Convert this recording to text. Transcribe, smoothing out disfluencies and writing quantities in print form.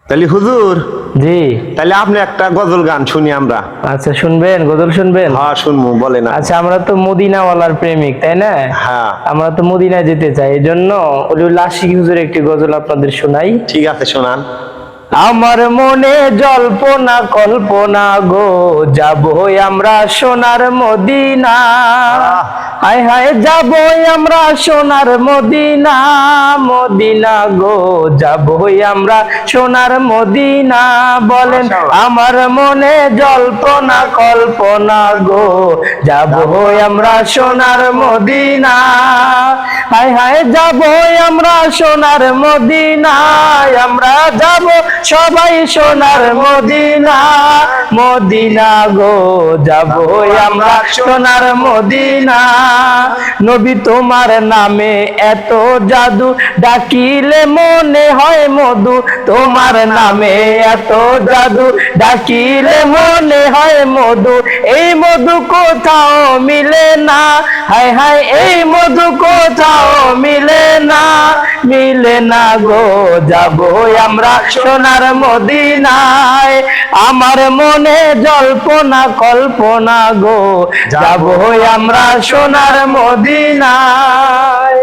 তাহলে হুজুর, জি তাহলে আপনি একটা গজল গান শুনি আমরা। আচ্ছা, শুনবেন? গজল শুনবেন? হ্যাঁ শুনবো, বলেন। আচ্ছা, আমরা তো মদিনাওয়ালার প্রেমিক, তাই না? হ্যাঁ আমরা তো মদিনায় যেতে চাই, এই জন্য ওলিউল্লাহ আশিক হুজুরের একটি গজল আপনাদের শোনাই। ঠিক আছে, শোনান। আমার মনে জল্পনা কল্পনা গো, যাবই আমরা সোনার মদিনা। হায় হায় যাবই আমরা সোনার মদিনা, মদিনা গো, যাবই আমরা সোনার মদিনা। বলেন আমার মনে জল্পনা কল্পনা গো, যাবই আমরা সোনার মদিনা। হায় হায় যাবই আমরা সোনার মদিনায়, আমরা যাব সবাই সোনার মদিনা, মদিনা গো, যাবই আমরা সোনার মদিনা। নবী তোমার নামে এত জাদু, ডাকিলে মনে হয় মধু। তোমার নামে এত জাদু, ডাকিলে মনে হয় মধু। এই মধু কোথাও মিলে না, হায় হায় এই মধু কোথাও মিলে না, মিলে না গো, যাবো আমরা সোনার মদিনায়। আমার মনে জল্পনা কল্পনা গো, যাবো আমরা সোনার মদিনায়।